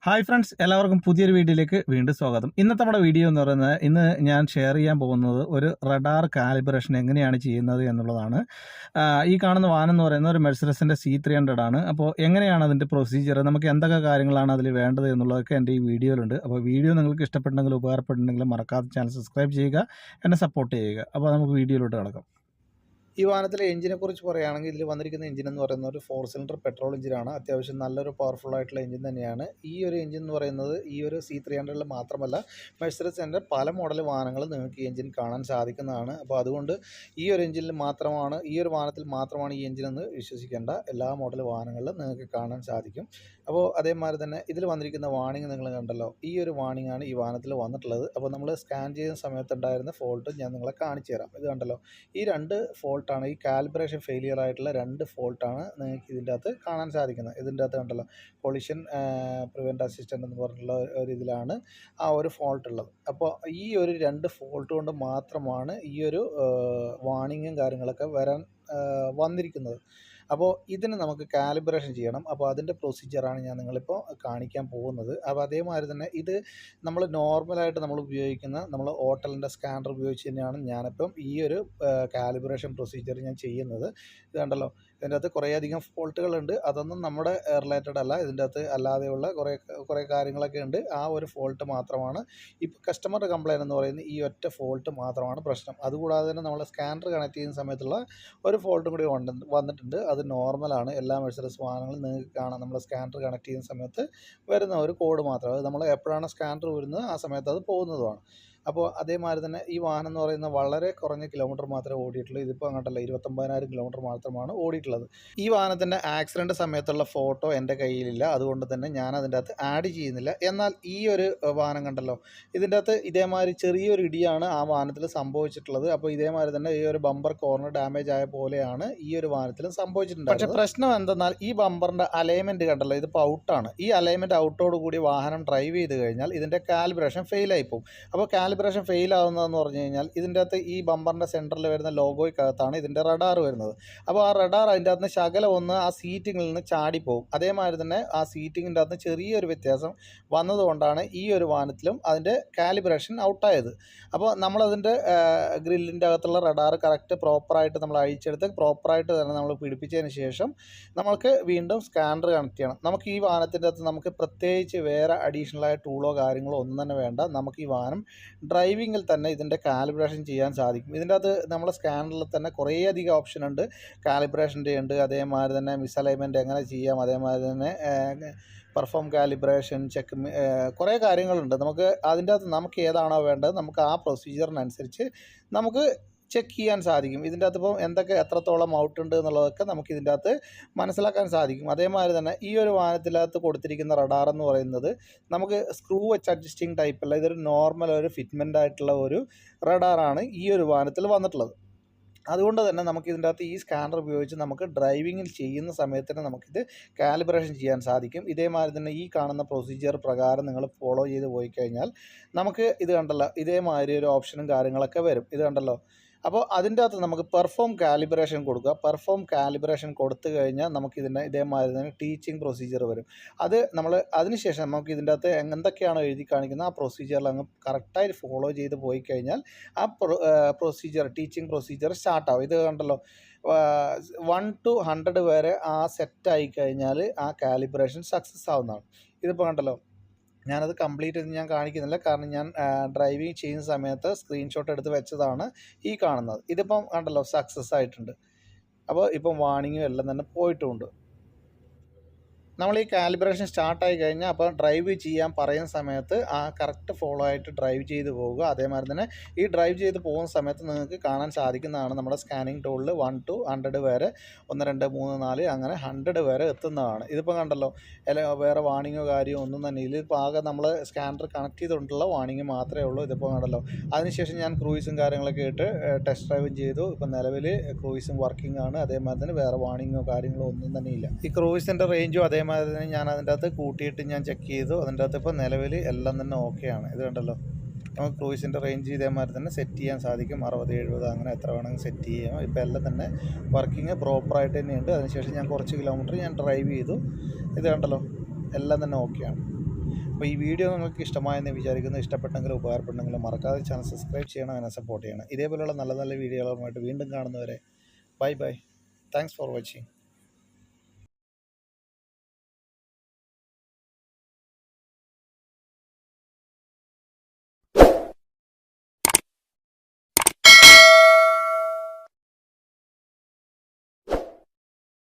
Hi friends, എല്ലാവർക്കും പുതിയൊരു വീഡിയോയിലേക്ക് വീണ്ടും സ്വാഗതം. ഇന്നത്തെ നമ്മുടെ വീഡിയോ എന്ന് പറയുന്നത്, ഇന്ന് ഞാൻ ഷെയർ ചെയ്യാൻ പോകുന്നത് ഒരു റഡാർ കാലിബ്രേഷൻ എങ്ങനെയാണ് ചെയ്യുന്നത് എന്നുള്ളതാണ്. ഈ കാണുന്ന വാഹനം എന്ന് പറയുന്നത് ഒരു മെഴ്സിഡസിൻ്റെ C300 ആണ്. അപ്പോൾ എങ്ങനെയാണ് അതിൻ്റെ പ്രൊസീജിയർ, നമുക്ക് എന്തൊക്കെ കാര്യങ്ങളാണ് അതിൽ വേണ്ടത് എന്നുള്ളതൊക്കെ എൻ്റെ ഈ വീഡിയോയിലുണ്ട്. അപ്പോൾ വീഡിയോ നിങ്ങൾക്ക് ഇഷ്ടപ്പെട്ടുണ്ടെങ്കിൽ, ഉപകാരപ്പെട്ടുണ്ടെങ്കിൽ മറക്കാതെ ചാനൽ സബ്സ്ക്രൈബ് ചെയ്യുക, എന്നെ സപ്പോർട്ട് ചെയ്യുക. അപ്പോൾ നമുക്ക് വീഡിയോയിലോട്ട് കിടക്കാം. ഈ വാഹനത്തിലെ എഞ്ചിനെ കുറിച്ച് പറയുകയാണെങ്കിൽ, ഇതിൽ വന്നിരിക്കുന്ന എഞ്ചിൻ എന്ന് പറയുന്നത് ഒരു 4 സിലിണ്ടർ പെട്രോൾ എഞ്ചിനാണ്. അത്യാവശ്യം നല്ലൊരു പവർഫുൾ ആയിട്ടുള്ള എഞ്ചിൻ തന്നെയാണ്. ഈ ഒരു എഞ്ചിൻ എന്ന് പറയുന്നത് ഈ ഒരു C300ൽ മാത്രമല്ല, മെഴ്സിഡസിൻ്റെ പല മോഡൽ വാഹനങ്ങളും നിങ്ങൾക്ക് ഈ എഞ്ചിൻ കാണാൻ സാധിക്കുന്നതാണ്. അപ്പോൾ അതുകൊണ്ട് ഈ ഒരു എഞ്ചിനിൽ മാത്രമാണ്, ഈ ഒരു വാഹനത്തിൽ മാത്രമാണ് ഈ എഞ്ചിൻ എന്ന് വിശ്വസിക്കേണ്ട. എല്ലാ മോഡൽ വാഹനങ്ങളിലും നിങ്ങൾക്ക് കാണാൻ സാധിക്കും. അപ്പോൾ അതേമാതിരി തന്നെ ഇതിൽ വന്നിരിക്കുന്ന വാണിംഗ് നിങ്ങൾ കണ്ടല്ലോ, ഈ ഒരു വാണിംഗ് ആണ് ഈ വാഹനത്തിൽ വന്നിട്ടുള്ളത്. അപ്പോൾ നമ്മൾ സ്കാൻ ചെയ്യുന്ന സമയത്തുണ്ടായിരുന്ന ഫോൾട്ട് ഞാൻ നിങ്ങളെ കാണിച്ചു തരാം. ഇത് കണ്ടല്ലോ, ഈ രണ്ട് ഫോൾട്ടാണ്, ഈ കാലിബ്രേഷൻ ഫെയിലിയർ ആയിട്ടുള്ള രണ്ട് ഫോൾട്ടാണ് നിങ്ങൾക്ക് ഇതിൻ്റെ അകത്ത് കാണാൻ സാധിക്കുന്നത്. ഇതിൻ്റെ അകത്ത് കണ്ടല്ലോ, കൊളിഷൻ പ്രിവെൻറ്റ് അസിസ്റ്റൻ്റ് എന്ന് പറഞ്ഞിട്ടുള്ള ഒരു ഇതിലാണ് ആ ഒരു ഫോൾട്ട് ഉള്ളത്. അപ്പോൾ ഈ ഒരു രണ്ട് ഫോൾട്ട് കൊണ്ട് മാത്രമാണ് ഈ ഒരു വാണിങ്ങും കാര്യങ്ങളൊക്കെ വന്നിരിക്കുന്നത്. അപ്പോൾ ഇതിന് നമുക്ക് കാലിബ്രേഷൻ ചെയ്യണം. അപ്പോൾ അതിൻ്റെ പ്രൊസീജിയറാണ് ഞാൻ നിങ്ങളിപ്പോൾ കാണിക്കാൻ പോകുന്നത്. അപ്പോൾ അതേമാതിരി തന്നെ ഇത് നമ്മൾ നോർമലായിട്ട് നമ്മൾ ഉപയോഗിക്കുന്ന നമ്മൾ ഹോട്ടലിൻ്റെ സ്കാനർ ഉപയോഗിച്ച് തന്നെയാണ് ഞാനിപ്പം ഈ ഒരു കാലിബ്രേഷൻ പ്രൊസീജിയർ ഞാൻ ചെയ്യുന്നത്. ഇത് കണ്ടല്ലോ, ഇതിൻ്റെ അകത്ത് കുറേയധികം ഫോൾട്ടുകളുണ്ട്. അതൊന്നും നമ്മുടെ റിലേറ്റഡ് അല്ല. ഇതിൻ്റെ അകത്ത് അല്ലാതെയുള്ള കുറേ കാര്യങ്ങളൊക്കെ ഉണ്ട്. ആ ഒരു ഫോൾട്ട് മാത്രമാണ് ഇപ്പോൾ കസ്റ്റമറുടെ കംപ്ലയിൻ്റ് എന്ന് പറയുന്നത്. ഈ ഒറ്റ ഫോൾട്ട് മാത്രമാണ് പ്രശ്നം. അതുകൂടാതെ തന്നെ നമ്മൾ സ്കാനർ കണക്ട് ചെയ്യുന്ന സമയത്തുള്ള ഒരു ഫോൾട്ടും കൂടി വന്നിട്ടുണ്ട്. അത് നോർമലാണ്. എല്ലാ മെഴ്സിഡസ് വാഹനങ്ങളും നിങ്ങൾക്ക് കാണാം, നമ്മൾ സ്കാനർ കണക്ട് ചെയ്യുന്ന സമയത്ത് വരുന്ന ഒരു കോഡ് മാത്രം. അത് നമ്മൾ എപ്പോഴാണ് സ്കാനർ വരുന്നത് ആ സമയത്ത് അത് പോകുന്നതുമാണ്. അപ്പോൾ അതേമാതിരി തന്നെ ഈ വാഹനം എന്ന് പറയുന്നത് വളരെ കുറഞ്ഞ കിലോമീറ്റർ മാത്രമേ ഓടിയിട്ടുള്ളൂ. ഇതിപ്പോൾ അങ്ങോട്ടല്ല, 29,000 കിലോമീറ്റർ മാത്രമാണ് ഓടിയിട്ടുള്ളത്. ഈ വാഹനത്തിൻ്റെ ആക്സിഡൻറ്റ് സമയത്തുള്ള ഫോട്ടോ എൻ്റെ കയ്യിലില്ല, അതുകൊണ്ട് തന്നെ ഞാൻ അതിൻ്റെ അകത്ത് ആഡ് ചെയ്യുന്നില്ല. എന്നാൽ ഈ ഒരു വാഹനം കണ്ടല്ലോ, ഇതിൻ്റെ അകത്ത് ഇതേമാതിരി ചെറിയൊരു ഇടിയാണ് ആ വാഹനത്തിൽ സംഭവിച്ചിട്ടുള്ളത്. അപ്പോൾ ഇതേമാതിരി തന്നെ ഈ ഒരു ബമ്പർ കോർണർ ഡാമേജ് ആയ പോലെയാണ് ഈ ഒരു വാഹനത്തിലും സംഭവിച്ചിട്ടുണ്ട്. പക്ഷേ പ്രശ്നം എന്തെന്നാൽ, ഈ ബമ്പറിൻ്റെ അലൈൻമെൻറ്റ് കണ്ടല്ലോ, ഇതിപ്പോൾ ഔട്ടാണ്. ഈ അലൈൻമെൻറ്റ് ഔട്ടോട് കൂടി വാഹനം ഡ്രൈവ് ചെയ്ത് കഴിഞ്ഞാൽ ഇതിൻ്റെ കാലിബ്രേഷൻ ഫെയിലായി പോകും. അപ്പോൾ കാലിബ്രേഷൻ ഫെയിൽ ആകുന്നതെന്ന് പറഞ്ഞു കഴിഞ്ഞാൽ, ഇതിൻ്റെ അകത്ത് ഈ ബമ്പറിൻ്റെ സെൻറ്ററിൽ വരുന്ന ലോഗോയ്ക്കകത്താണ് ഇതിൻ്റെ റഡാർ വരുന്നത്. അപ്പോൾ ആ റഡാർ അതിൻ്റെ അകത്ത് ശകലം ഒന്ന് ആ സീറ്റിങ്ങിൽ നിന്ന് ചാടിപ്പോകും. അതേമാതിരി തന്നെ ആ സീറ്റിങ്ങിൻ്റെ അകത്ത് ചെറിയൊരു വ്യത്യാസം വന്നതുകൊണ്ടാണ് ഈ ഒരു വാഹനത്തിലും അതിൻ്റെ കാലിബ്രേഷൻ ഔട്ടായത്. അപ്പോൾ നമ്മളതിൻ്റെ ഗ്രില്ലിൻ്റെ അകത്തുള്ള റഡാർ കറക്റ്റ് പ്രോപ്പറായിട്ട് നമ്മൾ അഴിച്ചെടുത്ത് പ്രോപ്പറായിട്ട് തന്നെ നമ്മൾ പിടിപ്പിച്ചതിന് ശേഷം നമ്മൾക്ക് വീണ്ടും സ്കാനർ കണക്ട് ചെയ്യണം. നമുക്ക് ഈ വാഹനത്തിൻ്റെ അകത്ത് നമുക്ക് പ്രത്യേകിച്ച് വേറെ അഡീഷണലായ ടൂളോ കാര്യങ്ങളോ ഒന്നും തന്നെ വേണ്ട. നമുക്ക് ഈ വാഹനം ഡ്രൈവിങ്ങിൽ തന്നെ ഇതിൻ്റെ കാലിബ്രേഷൻ ചെയ്യാൻ സാധിക്കും. ഇതിൻ്റെ അകത്ത് നമ്മൾ സ്കാനറിൽ തന്നെ കുറേയധികം ഓപ്ഷൻ ഉണ്ട്. കാലിബ്രേഷൻ്റെ ഉണ്ട്, അതേമാതിരി തന്നെ മിസ്അലൈൻമെൻറ്റ് എങ്ങനെ ചെയ്യാം, അതേമാതിരി തന്നെ പെർഫോം കാലിബ്രേഷൻ ചെക്ക്, കുറേ കാര്യങ്ങളുണ്ട്. നമുക്ക് അതിൻ്റെ അകത്ത് നമുക്ക് ഏതാണോ വേണ്ടത് നമുക്ക് ആ പ്രൊസീജിയറിനനുസരിച്ച് നമുക്ക് ചെക്ക് ചെയ്യാൻ സാധിക്കും. ഇതിൻ്റെ അകത്ത് ഇപ്പം എത്രത്തോളം ഔട്ട് ഉണ്ട് എന്നുള്ളതൊക്കെ നമുക്ക് ഇതിൻ്റെ അകത്ത് മനസ്സിലാക്കാൻ സാധിക്കും. അതേമാതിരി തന്നെ ഈ ഒരു വാഹനത്തിനകത്ത് കൊടുത്തിരിക്കുന്ന റഡാർ എന്ന് പറയുന്നത് നമുക്ക് സ്ക്രൂ വെച്ച് അഡ്ജസ്റ്റിംഗ് ടൈപ്പല്ല, ഇതൊരു നോർമൽ ഒരു ഫിറ്റ്മെൻ്റ് ആയിട്ടുള്ള ഒരു റഡാറാണ് ഈ ഒരു വാഹനത്തിൽ വന്നിട്ടുള്ളത്. അതുകൊണ്ട് തന്നെ നമുക്ക് ഇതിൻ്റെ അകത്ത് ഈ സ്കാനർ ഉപയോഗിച്ച് നമുക്ക് ഡ്രൈവിങ്ങിൽ ചെയ്യുന്ന സമയത്ത് തന്നെ നമുക്കിത് കാലിബ്രേഷൻ ചെയ്യാൻ സാധിക്കും. ഇതേമാതിരി തന്നെ ഈ കാണുന്ന പ്രൊസീജിയർ പ്രകാരം നിങ്ങൾ ഫോളോ ചെയ്ത് പോയി കഴിഞ്ഞാൽ നമുക്ക് ഇത് കണ്ടല്ലോ, ഇതേമാതിരി ഒരു ഓപ്ഷനും കാര്യങ്ങളൊക്കെ വരും. ഇത് കണ്ടല്ലോ, അപ്പോൾ അതിൻ്റെ അകത്ത് നമുക്ക് പെർഫോം കാലിബ്രേഷൻ കൊടുക്കുക. പെർഫോം കാലിബ്രേഷൻ കൊടുത്തു കഴിഞ്ഞാൽ നമുക്കിതിൻ്റെ ഇതേമാതിരി തന്നെ ടീച്ചിങ് പ്രൊസീജിയർ വരും. അത് നമ്മൾ അതിനുശേഷം നമുക്ക് ഇതിൻ്റെ അകത്ത് എന്തൊക്കെയാണോ എഴുതി കാണിക്കുന്നത് ആ പ്രൊസീജിയറിൽ അങ്ങ് കറക്റ്റായിട്ട് ഫോളോ ചെയ്ത് പോയി കഴിഞ്ഞാൽ ആ പ്രൊസീജിയർ ടീച്ചിങ് പ്രൊസീജിയർ സ്റ്റാർട്ടാവും. ഇത് കണ്ടല്ലോ, 1 to 100 വരെ ആ സെറ്റായി കഴിഞ്ഞാൽ ആ കാലിബ്രേഷൻ സക്സസ് ആവുന്നതാണ്. ഇതിപ്പോൾ കണ്ടല്ലോ, ഞാനത് കംപ്ലീറ്റ് ചെയ്ത് ഞാൻ കാണിക്കുന്നില്ല, കാരണം ഞാൻ ഡ്രൈവിങ് ചെയ്യുന്ന സമയത്ത് സ്ക്രീൻഷോട്ട് എടുത്ത് വെച്ചതാണ് ഈ കാണുന്നത്. ഇതിപ്പം കണ്ടല്ലോ, സക്സസ് ആയിട്ടുണ്ട്. അപ്പോൾ ഇപ്പം വാണിങ്ങും എല്ലാം തന്നെ പോയിട്ടുമുണ്ട്. നമ്മൾ ഈ കാലിബ്രേഷൻ സ്റ്റാർട്ടായി കഴിഞ്ഞാൽ അപ്പോൾ ഡ്രൈവ് ചെയ്യാൻ പറയുന്ന സമയത്ത് ആ കറക്റ്റ് ഫോളോ ആയിട്ട് ഡ്രൈവ് ചെയ്ത് പോവുക. അതേമാതിരി തന്നെ ഈ ഡ്രൈവ് ചെയ്ത് പോകുന്ന സമയത്ത് നിങ്ങൾക്ക് കാണാൻ സാധിക്കുന്നതാണ് നമ്മുടെ സ്കാനിങ് ടൂളിൽ 1 to 100 വരെ 1 2 3 4 അങ്ങനെ 100 വരെ എത്തുന്നതാണ്. ഇതിപ്പോൾ കണ്ടല്ലോ, വേറെ വാണിങ്ങോ കാര്യമോ ഒന്നും തന്നെ ഇല്ല. ഇതിപ്പോൾ ആകെ നമ്മൾ സ്കാനർ കണക്ട് ചെയ്തുകൊണ്ടുള്ള വാണിങ് മാത്രമേ ഉള്ളൂ. ഇതിപ്പോൾ കണ്ടല്ലോ, അതിനുശേഷം ഞാൻ ക്രൂയിസും കാര്യങ്ങളൊക്കെ ഇട്ട് ടെസ്റ്റ് ഡ്രൈവും ചെയ്തു. ഇപ്പം നിലവിൽ ക്രൂയിസും വർക്കിംഗ് ആണ്. അതേമാതിരി തന്നെ വേറെ വാണിങ്ങോ കാര്യങ്ങളോ ഒന്നും തന്നെ ഇല്ല. ഈ ക്രൂയിസിൻ്റെ റേഞ്ചും അതേമാതിരി തന്നെ ഞാൻ അതിൻ്റെ അകത്ത് കൂട്ടിയിട്ട് ഞാൻ ചെക്ക് ചെയ്തു. അതിൻ്റെ അകത്ത് ഇപ്പോൾ നിലവിൽ എല്ലാം തന്നെ ഓക്കെയാണ്. ഇത് കണ്ടല്ലോ, നമുക്ക് ക്രൂയിസിൻ്റെ റേഞ്ച് ഇതേമാതിരി തന്നെ സെറ്റ് ചെയ്യാൻ സാധിക്കും. 60 70 അങ്ങനെ എത്ര വേണമെങ്കിൽ സെറ്റ് ചെയ്യാം. ഇപ്പോൾ എല്ലാം തന്നെ വർക്കിംഗ് പ്രോപ്പറായിട്ട് തന്നെയുണ്ട്. അതിനുശേഷം ഞാൻ കുറച്ച് കിലോമീറ്റർ ഞാൻ ഡ്രൈവ് ചെയ്തു. ഇത് കണ്ടല്ലോ, എല്ലാം തന്നെ ഓക്കെയാണ്. അപ്പോൾ ഈ വീഡിയോ നിങ്ങൾക്ക് ഇഷ്ടമായെന്ന് വിചാരിക്കുന്നു. ഇഷ്ടപ്പെട്ടെങ്കിലും ഉപകാരപ്പെട്ടെങ്കിലും മറക്കാതെ ചാനൽ സബ്സ്ക്രൈബ് ചെയ്യണം, എന്നെ സപ്പോർട്ട് ചെയ്യണം. ഇതേപോലെയുള്ള നല്ല നല്ല വീഡിയോകളുമായിട്ട് വീണ്ടും കാണുന്നവരെ bye bye. Thanks for watching.